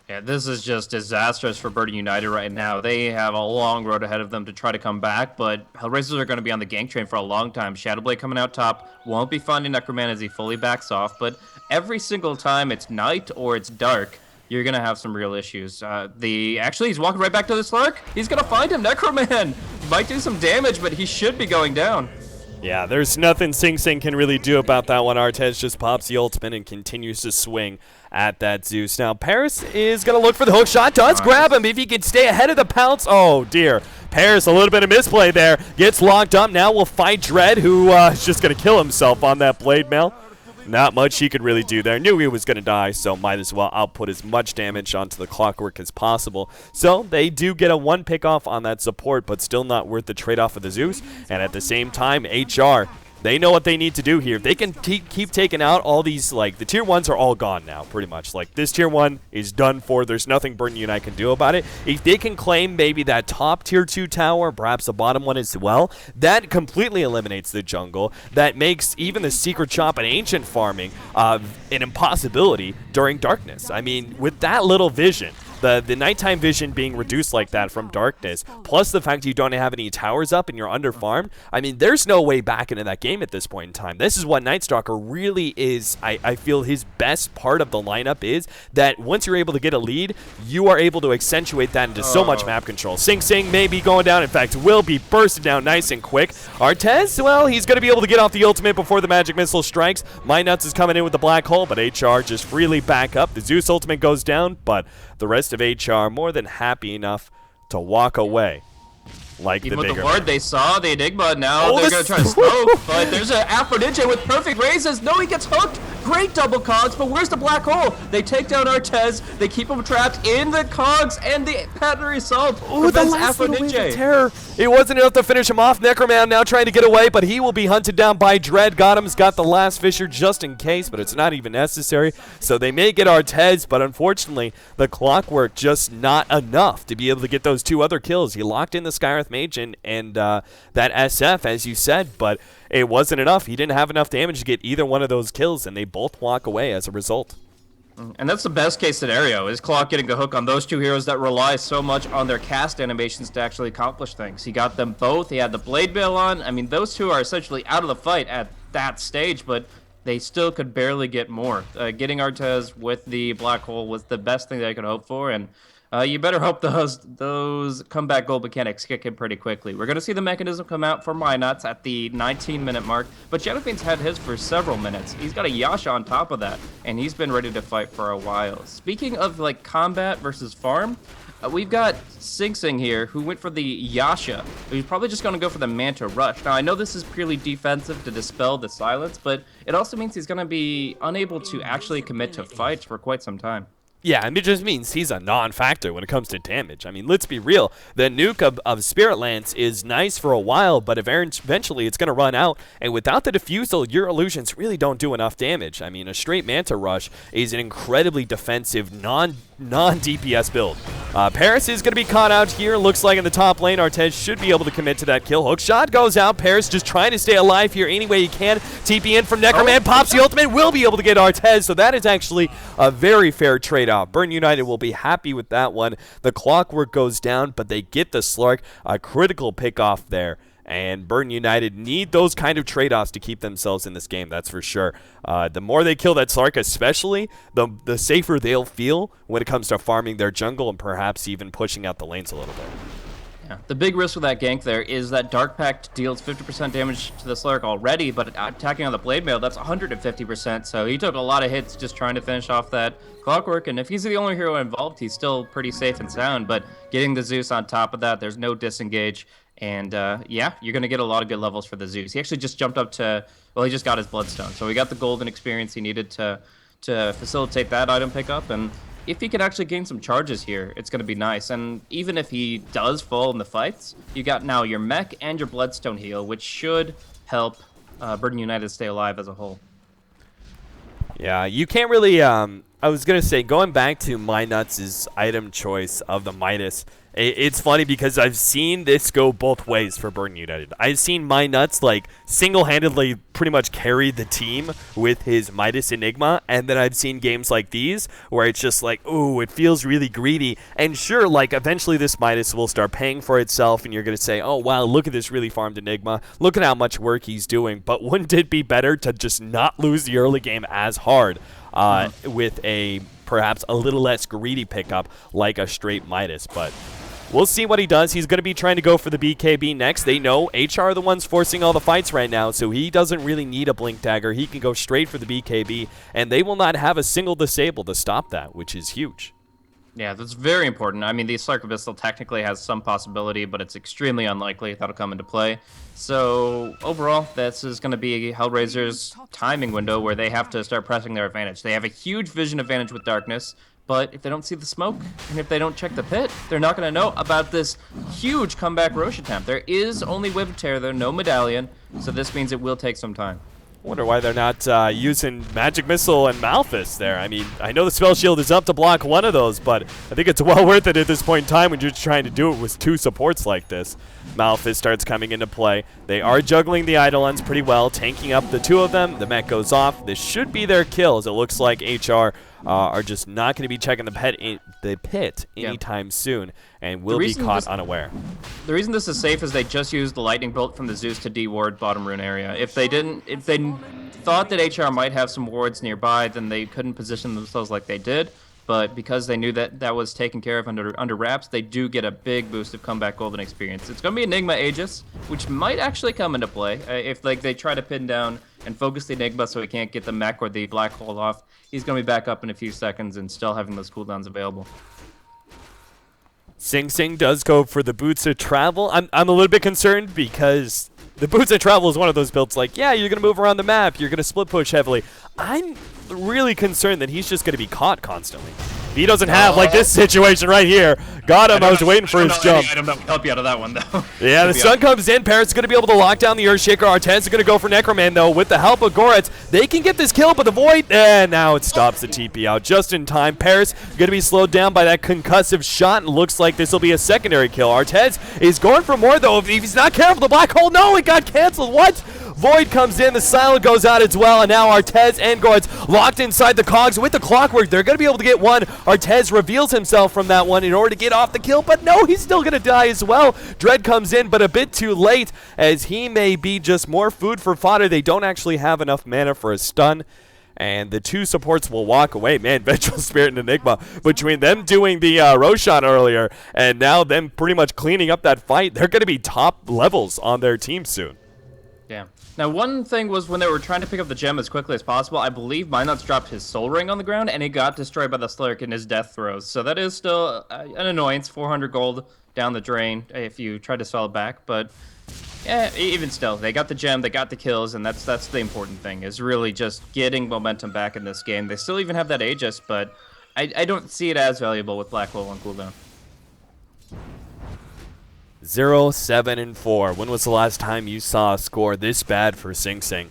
Yeah, this is just disastrous for Burden United right now. They have a long road ahead of them to try to come back, but Hellraisers are going to be on the gank train for a long time. Shadowblade coming out top, won't be finding Necroman as he fully backs off, but every single time it's night or it's dark, you're going to have some real issues. Actually, he's walking right back to the Slark. He's going to find him. Necroman might do some damage, but he should be going down. Yeah, there's nothing Sing Sing can really do about that one. Artez just pops the ultimate and continues to swing at that Zeus. Now, Paris is going to look for the hook shot. Does grab him if he can stay ahead of the pounce. Oh, dear. Paris, a little bit of misplay there. Gets locked up. Now we'll fight Dread, who is just going to kill himself on that blade mail. Not much he could really do there. Knew he was going to die, so might as well output as much damage onto the clockwork as possible. So they do get a 1 pick off on that support, but still not worth the trade-off of the Zeus. And at the same time, HR, they know what they need to do here. They can keep taking out all these, like, the tier 1s are all gone now, pretty much. Like, this tier 1 is done for. There's nothing Burden Unite can do about it. If they can claim maybe that top tier 2 tower, perhaps the bottom one as well, that completely eliminates the jungle. That makes even the Secret Chop and Ancient farming an impossibility during darkness. I mean, with that little vision, the nighttime vision being reduced like that from darkness, plus the fact you don't have any towers up and you're under-farmed, I mean, there's no way back into that game at this point in time. This is what Night Stalker really is. I feel his best part of the lineup is that once you're able to get a lead, you are able to accentuate that into so much map control. Sing Sing may be going down. In fact, will be bursted down nice and quick. Artez, well, he's going to be able to get off the ultimate before the magic missile strikes. Nuts is coming in with the black hole, but HR just freely back up. The Zeus ultimate goes down, but the rest of HR more than happy enough to walk away. Like even the with the ward they saw, the Enigma, now they're going to try to smoke, but there's an Afro Ninja with perfect raises. No, he gets hooked. Great double cogs, but where's the black hole? They take down Artez, they keep him trapped in the cogs, and the Pattern Assault prevents Afro Ninja. Terror. It wasn't enough to finish him off. Necroman now trying to get away, but he will be hunted down by Dread. Got got the last Fissure just in case, but it's not even necessary. So they may get Artez, but unfortunately, the clockwork just not enough to be able to get those 2 other kills. He locked in the Skywrath Mage and that SF, as you said, but it wasn't enough. He didn't have enough damage to get either one of those kills, and they both walk away as a result. And that's the best case scenario, is Clock getting a hook on those 2 heroes that rely so much on their cast animations to actually accomplish things. He got them both. He had the Blade Mail on. I mean, those 2 are essentially out of the fight at that stage, but they still could barely get more. Getting Artez with the black hole was the best thing they could hope for, and you better hope those comeback goal mechanics kick in pretty quickly. We're going to see the mechanism come out for Minuts at the 19-minute mark, but Shadowfiend's had his for several minutes. He's got a Yasha on top of that, and he's been ready to fight for a while. Speaking of like combat versus farm, we've got Sing Sing here, who went for the Yasha. He's probably just going to go for the Manta Rush. Now, I know this is purely defensive to dispel the silence, but it also means he's going to be unable to actually commit to fights for quite some time. Yeah, I mean, it just means he's a non-factor when it comes to damage. I mean, let's be real. The nuke of Spirit Lance is nice for a while, but eventually it's going to run out. And without the defusal, your illusions really don't do enough damage. I mean, a straight Manta Rush is an incredibly defensive, non-DPS build. Paris is going to be caught out here. Looks like in the top lane, Artez should be able to commit to that kill. Hookshot goes out. Paris just trying to stay alive here any way he can. TP in from Necroman, pops the ultimate, will be able to get Artez. So that is actually a very fair trade-off. Burn United will be happy with that one. The clockwork goes down, but they get the Slark. A critical pick off there. And Burn United need those kind of trade-offs to keep themselves in this game, that's for sure. The more they kill that Slark especially, the safer they'll feel when it comes to farming their jungle and perhaps even pushing out the lanes a little bit. Yeah. The big risk with that gank there is that Dark Pact deals 50% damage to the Slark already, but attacking on the Blade Mail, that's 150%, so he took a lot of hits just trying to finish off that clockwork, and if he's the only hero involved, he's still pretty safe and sound, but getting the Zeus on top of that, there's no disengage, and yeah, you're going to get a lot of good levels for the Zeus. He actually just jumped up to, well, he just got his Bloodstone, so he got the golden experience he needed to facilitate that item pickup, and if he can actually gain some charges here, it's going to be nice. And even if he does fall in the fights, you got now your mech and your Bloodstone heal, which should help Burden United stay alive as a whole. Yeah, you can't really... I was going to say, going back to MyNuts' item choice of the Midas, it's funny because I've seen this go both ways for Burden United. I've seen MyNuts like single-handedly pretty much carry the team with his Midas Enigma, and then I've seen games like these where it's just like, ooh, it feels really greedy. And sure, like eventually this Midas will start paying for itself, and you're going to say, oh, wow, look at this really farmed Enigma. Look at how much work he's doing. But wouldn't it be better to just not lose the early game as hard with a perhaps a little less greedy pickup like a straight Midas? But we'll see what he does. He's going to be trying to go for the BKB next. They know HR are the ones forcing all the fights right now, so he doesn't really need a Blink Dagger. He can go straight for the BKB, and they will not have a single disable to stop that, which is huge. Yeah, that's very important. I mean, the Slark Abyssal technically has some possibility, but it's extremely unlikely that'll come into play. So, overall, this is going to be Hellraiser's timing window where they have to start pressing their advantage. They have a huge vision advantage with Darkness, but if they don't see the smoke, and if they don't check the pit, they're not going to know about this huge comeback Roche attempt. There is only Wave of Terror there, no Medallion, so this means it will take some time. I wonder why they're not using Magic Missile and Malphus there. I mean, I know the Spell Shield is up to block one of those, but I think it's well worth it at this point in time when you're just trying to do it with two supports like this. Malphus starts coming into play. They are juggling the Eidolons pretty well, tanking up the two of them. The mech goes off. This should be their kills. It looks like HR are just not going to be checking the pit anytime soon and will be caught unaware. The reason this is safe is they just used the lightning bolt from the Zeus to de-ward bottom rune area. If they thought that HR might have some wards nearby, then they couldn't position themselves like they did. But because they knew that that was taken care of under wraps, they do get a big boost of comeback golden experience. It's going to be Enigma Aegis, which might actually come into play if like they try to pin down and focus the Enigma so he can't get the mech or the black hole off. He's going to be back up in a few seconds and still having those cooldowns available. Sing Sing does go for the Boots of Travel. I'm a little bit concerned because the Boots of Travel is one of those builds like, yeah, you're going to move around the map, you're going to split push heavily. I'm really concerned that he's just going to be caught constantly. He doesn't have like this situation right here. Got him. I was waiting for his jump. I don't know. Help you out of that one though. Yeah, the sun comes in. Paris is going to be able to lock down the Earthshaker. Artez is going to go for Necroman though. With the help of Goretz, they can get this kill, but the Void, and now it stops the TP out just in time. Paris going to be slowed down by that concussive shot, and looks like this will be a secondary kill. Artez is going for more though. If he's not careful, the black hole, no, it got canceled. What? Void comes in, the silent goes out as well, and now Artez and Gourds locked inside the cogs with the clockwork. They're going to be able to get one. Artez reveals himself from that one in order to get off the kill, but no, he's still going to die as well. Dread comes in, but a bit too late, as he may be just more food for fodder. They don't actually have enough mana for a stun. And the two supports will walk away. Man, Vengeful Spirit and Enigma, between them doing the Roshan earlier and now them pretty much cleaning up that fight, they're going to be top levels on their team soon. Yeah. Now, one thing was when they were trying to pick up the gem as quickly as possible, I believe Minuts dropped his Soul Ring on the ground, and he got destroyed by the Slurk in his death throes. So that is still an annoyance. 400 gold down the drain if you try to sell it back, but... yeah, even still, they got the gem, they got the kills, and that's the important thing, is really just getting momentum back in this game. They still even have that Aegis, but I don't see it as valuable with Blackwell on cooldown. 0-7-4. When was the last time you saw a score this bad for Sing Sing?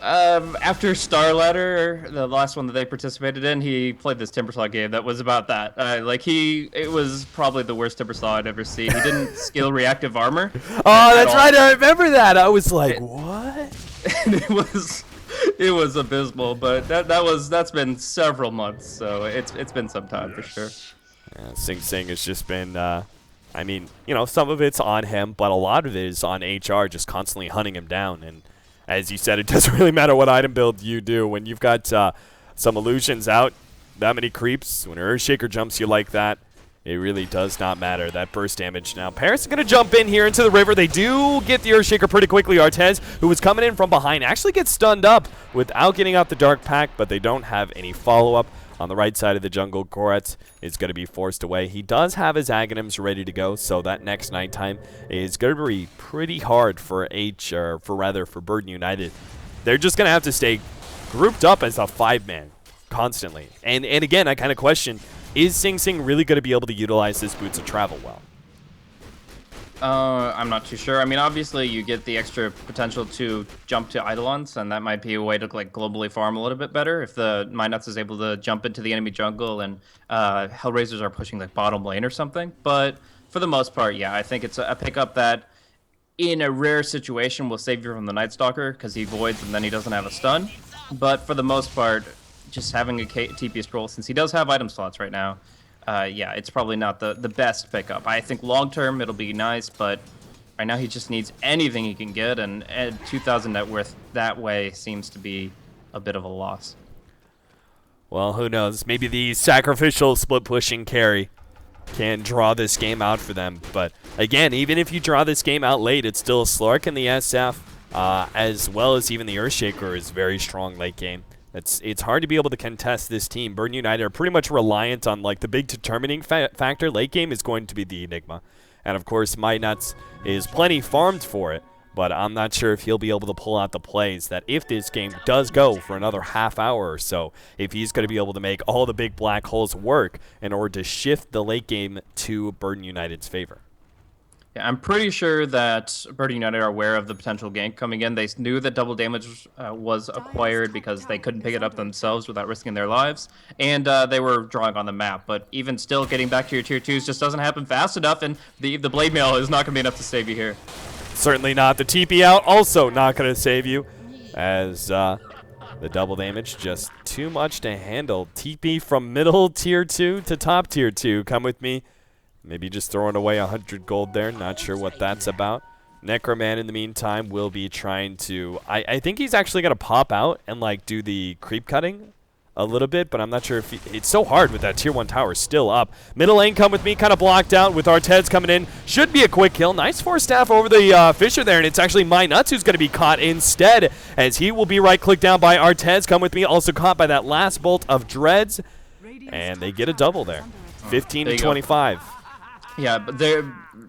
After Star Ladder, the last one that they participated in, he played this Timbersaw game that was about that. It was probably the worst Timbersaw I'd ever seen. He didn't skill reactive armor. Oh, that's right. I remember that. I was like, what? It was abysmal, but that's been several months, so it's been some time for sure. Yeah, Sing Sing has just been, I mean, you know, some of it's on him, but a lot of it is on HR just constantly hunting him down. And as you said, it doesn't really matter what item build you do. When you've got some illusions out, that many creeps, when Earthshaker jumps you like that, it really does not matter. That burst damage. Now, Paris is going to jump in here into the river. They do get the Earthshaker pretty quickly. Artez, who was coming in from behind, actually gets stunned up without getting out the Dark Pact, but they don't have any follow-up. On the right side of the jungle, Goretz is going to be forced away. He does have his Aghanims ready to go, so that next nighttime is going to be pretty hard for Burden United. They're just going to have to stay grouped up as a 5-man constantly. And again, I kind of question, is Sing Sing really going to be able to utilize his Boots of Travel well? I'm not too sure. I mean, obviously, you get the extra potential to jump to Eidolons, and that might be a way to like globally farm a little bit better if the Minuts is able to jump into the enemy jungle and Hellraisers are pushing like bottom lane or something. But for the most part, yeah, I think it's a pickup that in a rare situation will save you from the Night Stalker because he voids and then he doesn't have a stun. But for the most part, just having a TP scroll, since he does have item slots right now, yeah, it's probably not the best pickup. I think long-term it'll be nice, but right now he just needs anything he can get, and 2,000 net worth that way seems to be a bit of a loss. Well, who knows? Maybe the sacrificial split-pushing carry can draw this game out for them. But again, even if you draw this game out late, it's still a Slark in the SF, as well as even the Earthshaker is very strong late game. It's hard to be able to contest this team. Burden United are pretty much reliant on like the big determining factor late game is going to be the Enigma. And of course, My Nuts is plenty farmed for it, but I'm not sure if he'll be able to pull out the plays that if this game does go for another half hour or so, if he's going to be able to make all the big black holes work in order to shift the late game to Burden United's favor. Yeah, I'm pretty sure that Burden United are aware of the potential gank coming in. They knew that double damage was acquired because they couldn't pick it up themselves without risking their lives, and they were drawing on the map. But even still, getting back to your tier 2s just doesn't happen fast enough, and the blade mail is not going to be enough to save you here. Certainly not. The TP out also not going to save you, as the double damage just too much to handle. TP from middle tier 2 to top tier 2. Come with me. Maybe just throwing away 100 gold there. Not sure what that's about. Necroman, in the meantime, will be trying to... I think he's actually going to pop out and like do the creep cutting a little bit, but I'm not sure if it's so hard with that tier 1 tower still up. Middle lane, come with me, kind of blocked out with Artez coming in. Should be a quick kill. Nice force staff over the Fisher there, and it's actually My Nuts who's going to be caught instead, as he will be right-clicked down by Artez. Come with me, also caught by that last bolt of Dreads, and they get a double there. 15 to 25. Yeah, but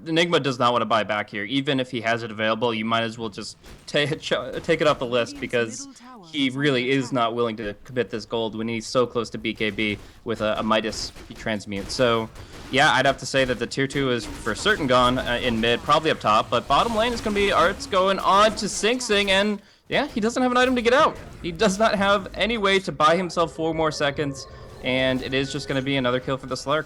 Enigma does not want to buy back here. Even if he has it available, you might as well just take it off the list, because he really is not willing to commit this gold when he's so close to BKB with a Midas transmute. So, yeah, I'd have to say that the tier 2 is for certain gone in mid, probably up top, but bottom lane is going to be Arts going on to Sing Sing, and yeah, he doesn't have an item to get out. He does not have any way to buy himself 4 more seconds, and it is just going to be another kill for the Slark.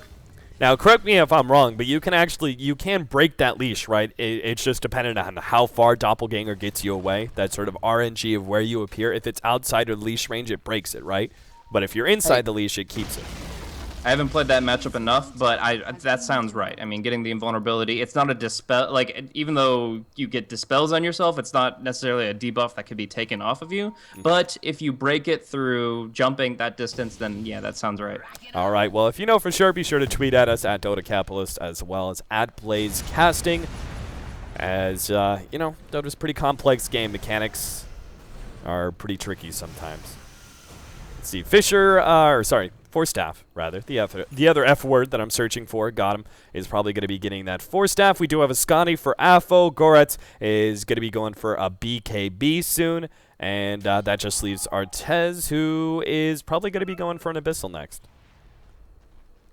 Now, correct me if I'm wrong, but you can break that leash, right? It's just dependent on how far Doppelganger gets you away. That sort of RNG of where you appear. If it's outside of leash range, it breaks it, right? But if you're inside the leash, it keeps it. I haven't played that matchup enough, but that sounds right. I mean, getting the invulnerability, it's not a dispel. Like, even though you get dispels on yourself, it's not necessarily a debuff that could be taken off of you. But if you break it through jumping that distance, then yeah, that sounds right. All right. Well, if you know for sure, be sure to tweet at us at Dota Capitalist as well as at Blaze Casting. As you know, Dota's a pretty complex game. Mechanics are pretty tricky sometimes. Let's see, Force Staff, rather. The other F word that I'm searching for, got him, is probably going to be getting that Force Staff. We do have a Scotty for AFO. Goretz is going to be going for a BKB soon. And that just leaves Artez, who is probably going to be going for an Abyssal next.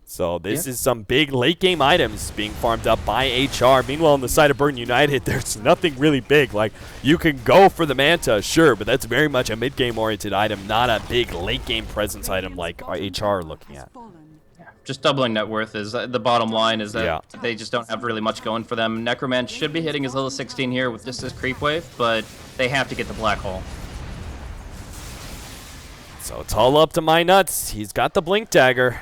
So this is some big late-game items being farmed up by HR. Meanwhile, on the side of Burn United, there's nothing really big. Like, you can go for the Manta, sure, but that's very much a mid-game-oriented item, not a big late-game presence item like HR are looking at. Just doubling net worth is the bottom line, is that they just don't have really much going for them. Necroman should be hitting his level 16 here with just this creep wave, but they have to get the black hole. So it's all up to My Nuts. He's got the Blink Dagger.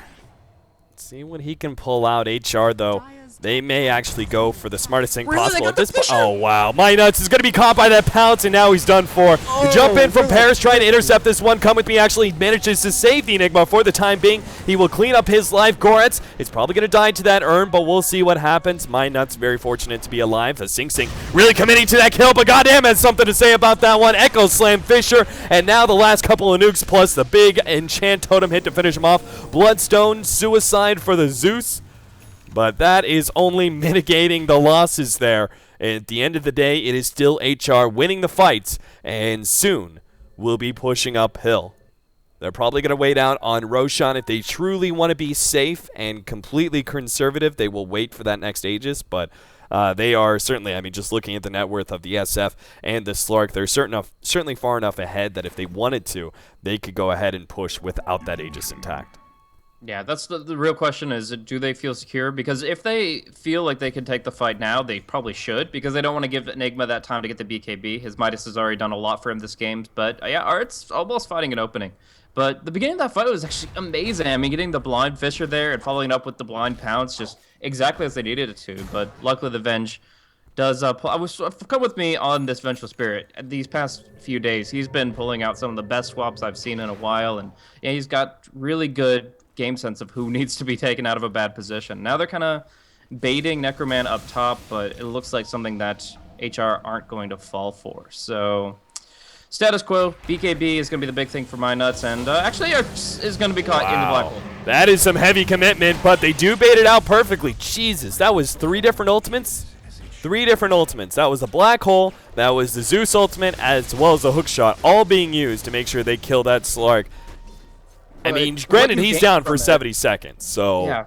See what he can pull out. HR, though, they may actually go for the smartest thing possible at this point. Oh, wow. My Nuts is going to be caught by that pounce, and now he's done for. Jump in from Paris, trying to intercept this one. Come with me actually manages to save the Enigma for the time being. He will clean up his life. Goretz is probably going to die to that urn, but we'll see what happens. My Nuts very fortunate to be alive. The Sing Sing really committing to that kill, but goddamn has something to say about that one. Echo Slam Fisher, and now the last couple of nukes plus the big Enchant Totem hit to finish him off. Bloodstone, Suicide for the Zeus. But that is only mitigating the losses there. At the end of the day, it is still HR winning the fights, and soon will be pushing uphill. They're probably going to wait out on Roshan. If they truly want to be safe and completely conservative, they will wait for that next Aegis, but they are certainly, I mean, just looking at the net worth of the SF and the Slark, they're certainly far enough ahead that if they wanted to, they could go ahead and push without that Aegis intact. Yeah, that's the real question is, do they feel secure? Because if they feel like they can take the fight now, they probably should, because they don't want to give Enigma that time to get the BKB. His Midas has already done a lot for him this game, but yeah, Art's almost fighting an opening. But the beginning of that fight was actually amazing. I mean, getting the blind Fisher there and following up with the blind Pounce, just exactly as they needed it to. But luckily the Venge does come with me on this Vengeful Spirit. These past few days, he's been pulling out some of the best swaps I've seen in a while, and yeah, he's got really good game sense of who needs to be taken out of a bad position. Now they're kind of baiting Necroman up top, but it looks like something that HR aren't going to fall for. So status quo, BKB is going to be the big thing for My Nuts, and actually is going to be caught in the black hole. That is some heavy commitment, but they do bait it out perfectly. Jesus, that was 3 different ultimates? 3 different ultimates. That was the black hole, that was the Zeus ultimate, as well as the hook shot, all being used to make sure they kill that Slark. I mean, granted, he's down for 70 seconds, so... Yeah,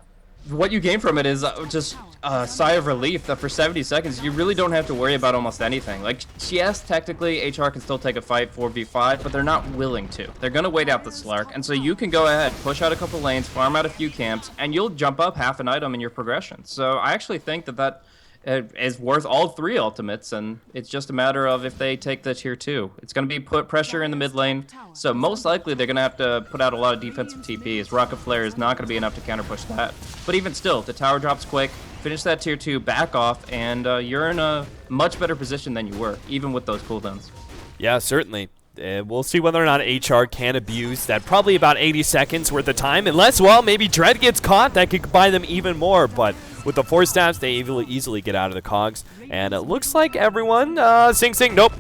what you gain from it is just a sigh of relief that for 70 seconds, you really don't have to worry about almost anything. Like, yes, technically, HR can still take a fight 4v5, but they're not willing to. They're going to wait out the Slark, and so you can go ahead, push out a couple lanes, farm out a few camps, and you'll jump up half an item in your progression. So I actually think that is worth all 3 ultimates, and it's just a matter of if they take the tier 2. It's going to be put pressure in the mid lane, so most likely they're going to have to put out a lot of defensive TPs. Rocket Flare is not going to be enough to counter push that. But even still, the tower drops quick, finish that tier 2, back off, and you're in a much better position than you were, even with those cooldowns. Yeah, certainly. We'll see whether or not HR can abuse that probably about 80 seconds worth of time, unless, well, maybe Dread gets caught. That could buy them even more, but with the Force Stabs, they easily get out of the cogs. And it looks like everyone, Sing Sing, nope,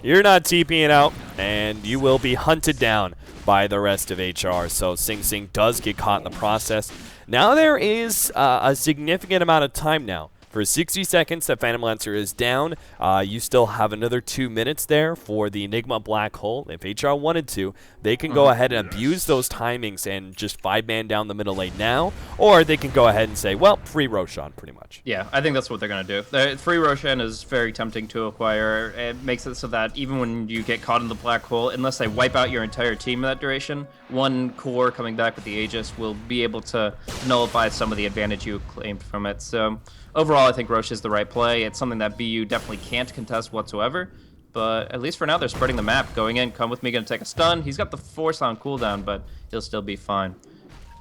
you're not TPing out, and you will be hunted down by the rest of HR. So Sing Sing does get caught in the process. Now there is a significant amount of time now For 60 seconds, that Phantom Lancer is down. You still have another 2 minutes there for the Enigma Black Hole. If HR wanted to, they can go ahead and abuse those timings and just 5-man down the middle lane now, or they can go ahead and say, well, free Roshan, pretty much. Yeah, I think that's what they're going to do. Free Roshan is very tempting to acquire. It makes it so that even when you get caught in the black hole, unless they wipe out your entire team in that duration, one core coming back with the Aegis will be able to nullify some of the advantage you claimed from it. So overall, I think Roche is the right play. It's something that BU definitely can't contest whatsoever. But at least for now, they're spreading the map. Going in, come with me, gonna take a stun. He's got the Force on cooldown, but he'll still be fine.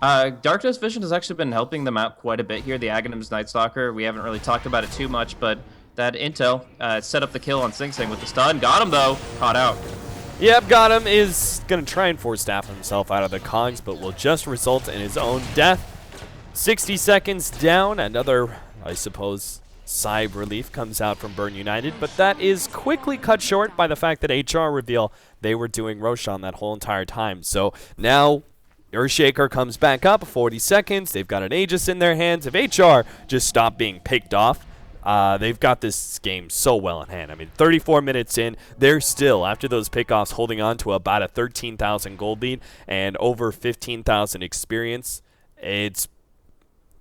Darkness Vision has actually been helping them out quite a bit here. The Aghanim's Night Stalker, we haven't really talked about it too much, but that intel set up the kill on Sing Sing with the stun. Got him, though. Caught out. Yep, got him. Is going to try and force staff himself out of the cogs, but will just result in his own death. 60 seconds down. Another, I suppose, sigh of relief comes out from Burn United, but that is quickly cut short by the fact that HR reveal they were doing Roshan that whole entire time. So now Earthshaker comes back up, 40 seconds. They've got an Aegis in their hands. If HR just stop being picked off, they've got this game so well in hand. I mean, 34 minutes in, they're still, after those pickoffs, holding on to about a 13,000 gold lead and over 15,000 experience. It's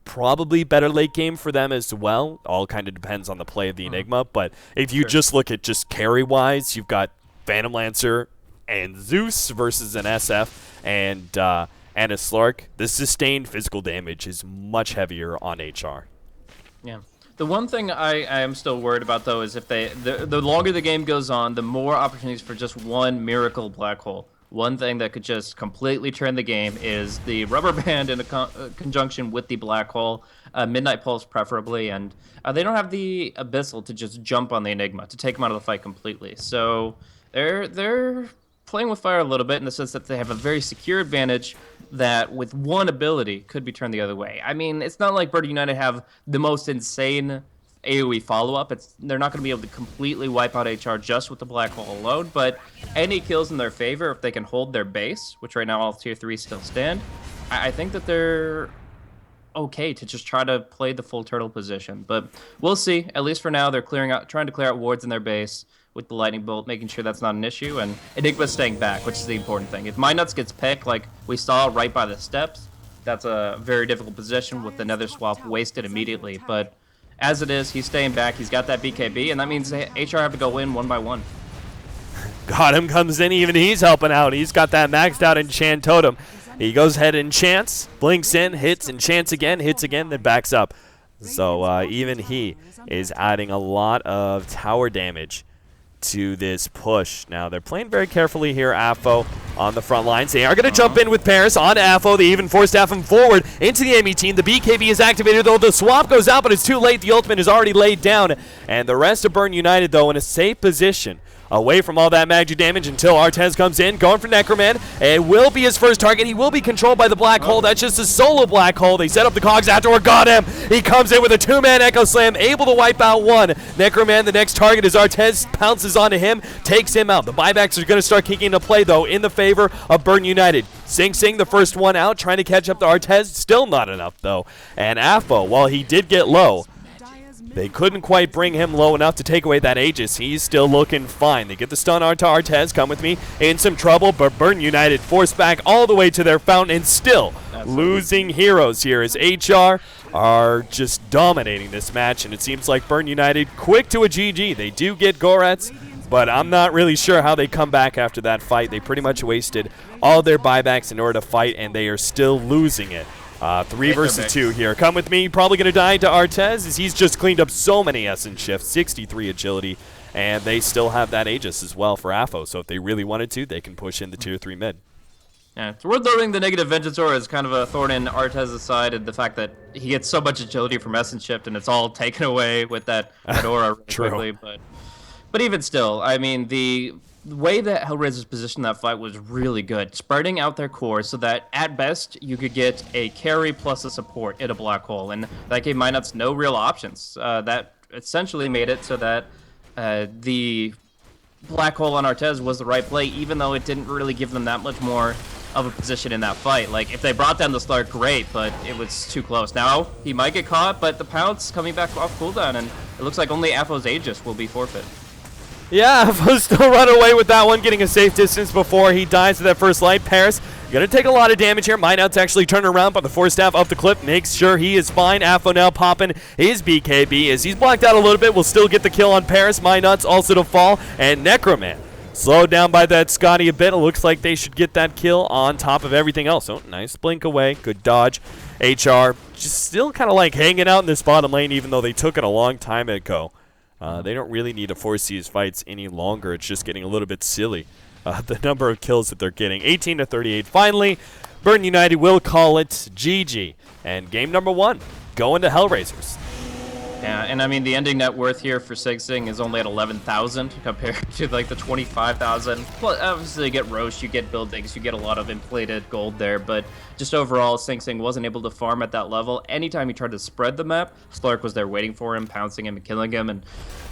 probably better late game for them as well. All kind of depends on the play of the Enigma. But if you just look at just carry-wise, you've got Phantom Lancer and Zeus versus an SF and a Slurk. The sustained physical damage is much heavier on HR. Yeah. The one thing I am still worried about, though, is if the longer the game goes on, the more opportunities for just one miracle black hole. One thing that could just completely turn the game is the rubber band in conjunction with the black hole, Midnight Pulse preferably, and they don't have the Abyssal to just jump on the Enigma, to take them out of the fight completely. So they're playing with fire a little bit in the sense that they have a very secure advantage that with one ability could be turned the other way. I mean, it's not like Bird United have the most insane AoE follow-up. They're not going to be able to completely wipe out HR just with the black hole alone, but any kills in their favor, if they can hold their base, which right now all tier 3 still stand, I think that they're okay to just try to play the full turtle position. But we'll see. At least for now, they're trying to clear out wards in their base with the lightning bolt, making sure that's not an issue, and Enigma's staying back, which is the important thing. If Minuts gets picked like we saw right by the steps, that's a very difficult position with the Nether Swap wasted immediately. But as it is, he's staying back. He's got that BKB, and that means HR have to go in one by one. Got him, comes in, even he's helping out. He's got that maxed out enchant totem. He goes ahead and enchants, blinks in, hits, enchants again, hits again, then backs up. So even he is adding a lot of tower damage to this push. Now, they're playing very carefully here. AFO on the front lines. They are going to jump in with Paris on AFO. They even force staff him forward into the enemy team. The BKB is activated, though. The swap goes out, but it's too late. The ultimate is already laid down. And the rest of Burn United, though, in a safe position, away from all that magic damage until Artez comes in, going for Necroman. It will be his first target. He will be controlled by the black hole. That's just a solo black hole. They set up the cogs afterward. Got him. He comes in with a 2-man Echo Slam, able to wipe out one. Necroman, the next target, as Artez pounces onto him, takes him out. The buybacks are going to start kicking into play, though, in the favor of Burn United. Sing Sing, the first one out, trying to catch up to Artez. Still not enough, though. And AFO, while he did get low, they couldn't quite bring him low enough to take away that Aegis. He's still looking fine. They get the stun onto Artez. Come with me. In some trouble, but Burn United forced back all the way to their fountain and still losing heroes here as HR are just dominating this match. And it seems like Burn United quick to a GG. They do get Gorets, but I'm not really sure how they come back after that fight. They pretty much wasted all their buybacks in order to fight, and they are still losing it. 3 versus 2 here. Come with me. Probably going to die to Artez as he's just cleaned up so many Essence shifts. 63 agility. And they still have that Aegis as well for AFO. So if they really wanted to, they can push in the tier 3 mid. Yeah, it's worth noting the negative Vengeance Aura is kind of a thorn in Artez's side, and the fact that he gets so much agility from Essence Shift and it's all taken away with that aura really quickly. But even still, I mean, the way that Hellraiser's positioned that fight was really good, spreading out their core so that at best you could get a carry plus a support in a black hole, and that gave Minuts no real options. That essentially made it so that the black hole on Artez was the right play, even though it didn't really give them that much more of a position in that fight. Like, if they brought down the Slark, great, but it was too close. Now, he might get caught, but the Pounce coming back off cooldown, and it looks like only Afo's Aegis will be forfeit. Yeah, Afo's still running away with that one, getting a safe distance before he dies to that first light. Paris gonna take a lot of damage here. Mineout's actually turning around, but the Force Staff up the clip makes sure he is fine. Afo now popping his BKB as he's blocked out a little bit. Will still get the kill on Paris. Mineout's also to fall, and Necroman slowed down by that Scotty a bit. It looks like they should get that kill on top of everything else. Oh, nice blink away. Good dodge. HR just still kind of like hanging out in this bottom lane, even though they took it a long time ago. They don't really need to force these fights any longer. It's just getting a little bit silly. The number of kills that they're getting. 18 to 38. Finally, Burn United will call it GG. And game number 1, going to Hellraisers. Yeah, and I mean, the ending net worth here for Sing Sing is only at 11,000 compared to like the 25,000. Well, obviously you get Roche, you get buildings, you get a lot of inflated gold there, but just overall, Sing Sing wasn't able to farm at that level. Anytime he tried to spread the map, Slark was there waiting for him, pouncing him and killing him, and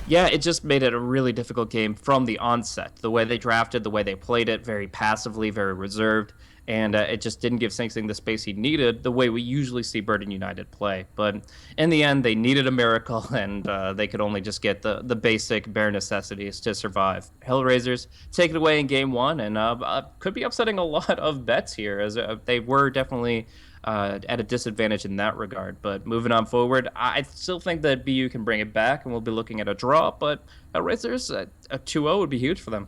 yeah, it just made it a really difficult game from the onset. The way they drafted, the way they played it, very passively, very reserved. And it just didn't give Sing Sing the space he needed the way we usually see Burden United play. But in the end, they needed a miracle, and they could only just get the basic bare necessities to survive. Hellraisers take it away in game 1, and could be upsetting a lot of bets here, as they were definitely at a disadvantage in that regard. But moving on forward, I still think that BU can bring it back, and we'll be looking at a draw, but Hellraisers, a 2-0 would be huge for them.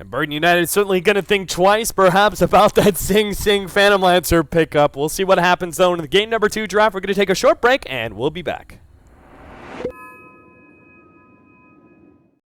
And Burden United is certainly going to think twice, perhaps, about that Sing Sing Phantom Lancer pickup. We'll see what happens, though, in the game number 2 draft. We're going to take a short break, and we'll be back.